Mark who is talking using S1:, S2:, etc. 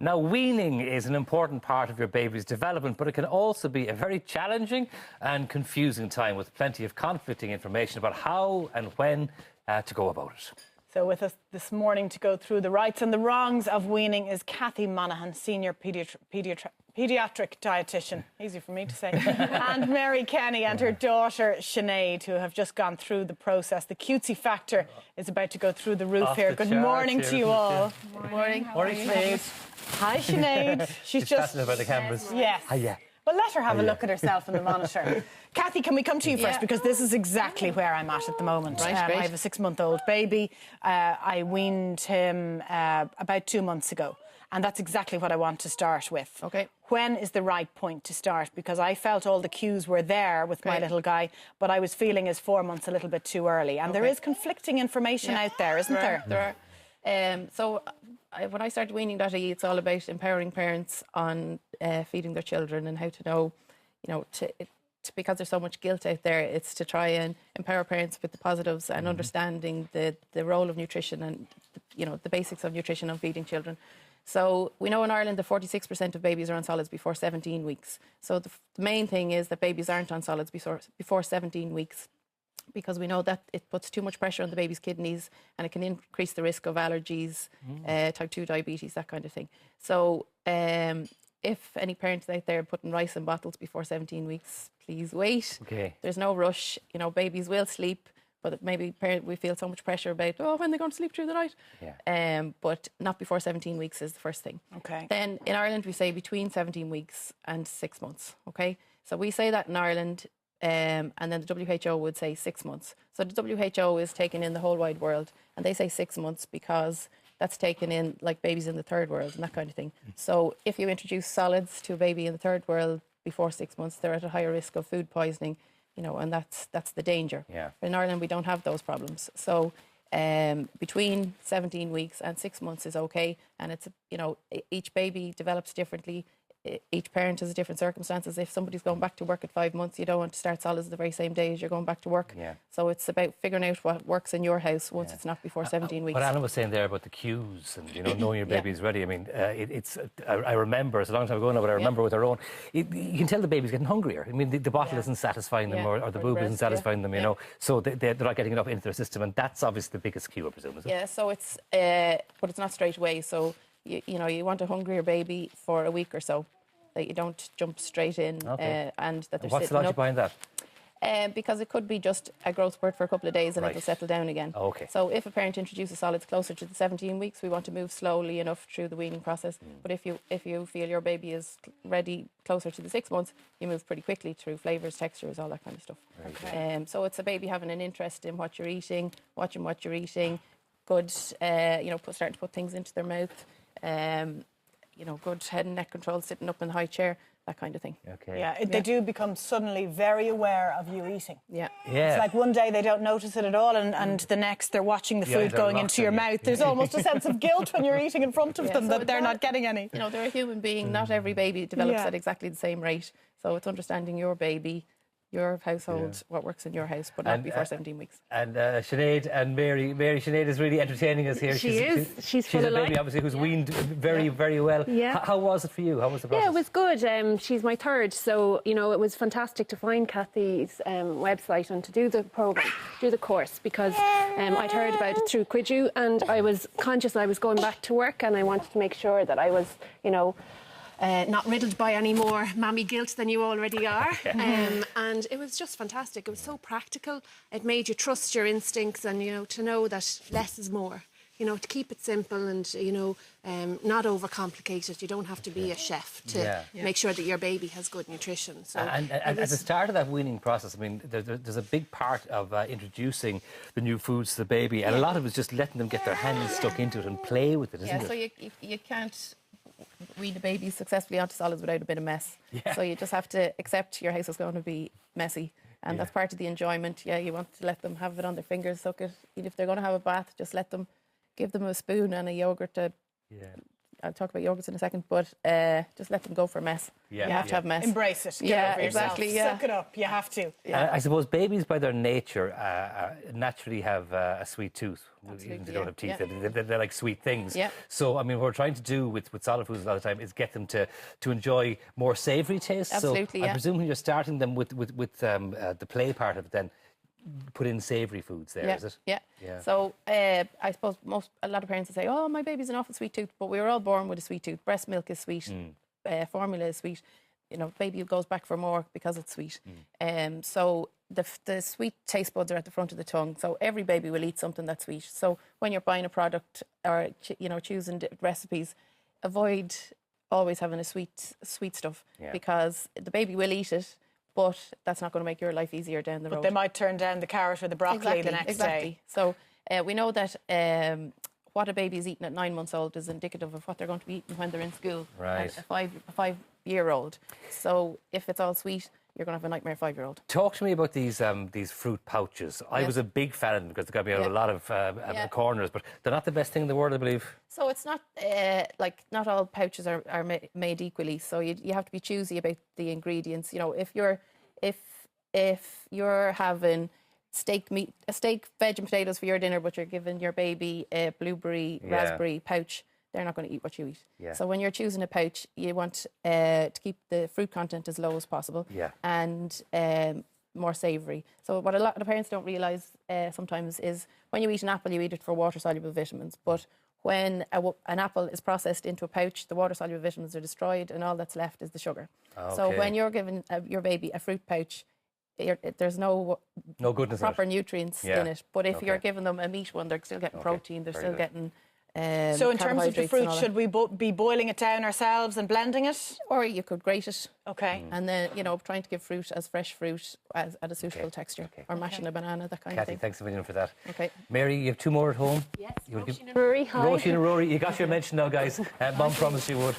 S1: Now, weaning is an important part of your baby's development, but it can also be a very challenging and confusing time with plenty of conflicting information about how and when to go about it.
S2: So with us this morning to go through the rights and the wrongs of weaning is Cathy Monaghan, Senior Paediatric Dietitian, easy for me to say, and Mary Kenny and her daughter Sinead, who have just gone through the process. The cutesy factor is about to go through the roof here. Good morning to you all.
S3: Good morning.
S1: Morning, Sinead.
S2: Hi, Sinead.
S1: She's just fascinated by the cameras.
S2: Yes.
S1: Hiya.
S2: Well, let her have a look at herself in the monitor. Cathy, can we come to you first? Because this is exactly where I'm at the moment.
S3: Right,
S2: I have a 6-month-old baby. I weaned him about 2 months ago. And that's exactly what I want to start with.
S3: Okay.
S2: When is the right point to start? Because I felt all the cues were there with my little guy, but I was feeling his 4 months a little bit too early. And there is conflicting information out there, isn't there?
S3: There are. When I started weaning.ie, it's all about empowering parents on feeding their children and how to know, because there's so much guilt out there, it's to try and empower parents with the positives and understanding the role of nutrition and, the basics of nutrition and feeding children. So we know in Ireland that 46% of babies are on solids before 17 weeks. So the main thing is that babies aren't on solids before 17 weeks. Because we know that it puts too much pressure on the baby's kidneys and it can increase the risk of allergies, type 2 diabetes, that kind of thing. So if any parents out there are putting rice in bottles before 17 weeks, please wait.
S1: Okay.
S3: There's no rush. Babies will sleep, but maybe we feel so much pressure about, when they're going to sleep through the night. Yeah. But not before 17 weeks is the first thing. Okay. Then in Ireland, we say between 17 weeks and 6 months, okay? So we say that in Ireland. And then the WHO would say 6 months. So the WHO is taking in the whole wide world, and they say 6 months because that's taken in like babies in the third world and that kind of thing. So if you introduce solids to a baby in the third world before 6 months, they're at a higher risk of food poisoning, and that's the danger. Yeah. In Ireland, we don't have those problems. So between 17 weeks and 6 months is okay, and it's each baby develops differently. Each parent has different circumstances. If somebody's going back to work at 5 months, you don't want to start solids the very same day as you're going back to work. Yeah. So it's about figuring out what works in your house once it's not before 17 weeks.
S1: What Anna was saying there about the cues and knowing your baby's ready. I mean, I remember, it's a long time ago now, but I remember with our own, you can tell the baby's getting hungrier. I mean, the bottle isn't satisfying them or the boob isn't satisfying them, so they're not getting enough into their system, and that's obviously the biggest cue, I presume, is it?
S3: Yeah, so it's, but it's not straight away. So, you want a hungrier baby for a week or so. That you don't jump straight in and that they're
S1: What's the logic behind that?
S3: Because it could be just a growth spurt for a couple of days and it'll settle down again.
S1: Okay.
S3: So if a parent introduces solids closer to the 17 weeks, we want to move slowly enough through the weaning process. But if you feel your baby is ready closer to the 6 months, you move pretty quickly through flavours, textures, all that kind of stuff. So it's a baby having an interest in what you're eating, watching what you're eating, good, starting to put things into their mouth. Good head and neck control, sitting up in the high chair, that kind of thing.
S2: Okay. Yeah, they do become suddenly very aware of you eating.
S3: Yeah.
S2: It's like one day they don't notice it at all, and the next they're watching the food going into your mouth. There's almost a sense of guilt when you're eating in front of them that they're not getting any.
S3: They're a human being. Not every baby develops at exactly the same rate. So it's understanding your baby, your household, what works in your house, but not before 17 weeks.
S1: And Sinead and Mary Sinead is really entertaining us here.
S4: She's full
S1: a
S4: of
S1: baby,
S4: life.
S1: Obviously, who's weaned very, very well.
S4: Yeah.
S1: How was it for you? How was the process?
S4: Yeah, it was good. She's my third, so it was fantastic to find Cathy's website and to do the programme, do the course, because I'd heard about it through Quidju, and I was conscious I was going back to work, and I wanted to make sure that I was, not riddled by any more mammy guilt than you already are. And it was just fantastic. It was so practical. It made you trust your instincts and, to know that less is more. To keep it simple and, not overcomplicated. You don't have to be a chef to make sure that your baby has good nutrition. So
S1: and at the start of that weaning process, I mean, there's a big part of introducing the new foods to the baby, and a lot of it is just letting them get their hands stuck into it and play with it, isn't it?
S3: So you can't wean a baby successfully onto solids without a bit of mess. So you just have to accept your house is going to be messy, and that's part of the enjoyment. You want to let them have it on their fingers, suck it. Even if they're going to have a bath, just give them a spoon and a yoghurt to I'll talk about yogurts in a second, but just let them go for a mess. Yeah. You have to have a mess.
S2: Embrace it. Get over
S3: exactly.
S2: yourself.
S3: Yeah.
S2: Suck it up. You have to.
S1: I suppose babies, by their nature, naturally have a sweet tooth.
S3: Absolutely,
S1: Even they don't have teeth.
S3: Yeah.
S1: They're like sweet things.
S3: Yeah.
S1: So, I mean, what we're trying to do with solid foods a lot of the time is get them to enjoy more savoury tastes.
S3: Absolutely,
S1: so I presume when you're starting them with the play part of it, then put in savoury foods there, is it?
S3: Yeah. So I suppose a lot of parents will say, oh, my baby's an awful sweet tooth, but we were all born with a sweet tooth. Breast milk is sweet, formula is sweet. You know, baby goes back for more because it's sweet. So the sweet taste buds are at the front of the tongue. So every baby will eat something that's sweet. So when you're buying a product or choosing recipes, avoid always having a sweet stuff because the baby will eat it. But that's not going to make your life easier down the road.
S2: But they might turn down the carrot or the broccoli the next day.
S3: So we know that what a baby is eating at 9 months old is indicative of what they're going to be eating when they're in school.
S1: Right.
S3: A 5-year-old. So if it's all sweet, you're going to have a nightmare 5-year-old.
S1: Talk to me about these fruit pouches. I was a big fan of them because they got me out of a lot of corners, but they're not the best thing in the world, I believe.
S3: So it's not not all pouches are made equally. So you have to be choosy about the ingredients. You know, if you're having steak, veg and potatoes for your dinner, but you're giving your baby a blueberry, raspberry pouch, they're not going to eat what you eat. Yeah. So when you're choosing a pouch, you want to keep the fruit content as low as possible and more savoury. So what a lot of the parents don't realise sometimes is when you eat an apple, you eat it for water-soluble vitamins. But when an apple is processed into a pouch, the water-soluble vitamins are destroyed and all that's left is the sugar. Okay. So when you're giving your baby a fruit pouch, there's no
S1: goodness
S3: proper nutrients in it. But if you're giving them a meat one, they're still getting protein, they're still getting
S2: so in terms of the fruit, should we be boiling it down ourselves and blending it?
S3: Or you could grate it.
S2: Okay.
S3: And then, trying to give fruit as fresh fruit at a suitable texture. Or mashing a banana, that kind of thing.
S1: Cathy, thanks a million for that.
S3: Okay.
S1: Mary, you have 2 more at home?
S4: Yes, Roisin and Rory. Hi.
S1: Roisin and Rory, you got your mention now, guys. Mum promised you would.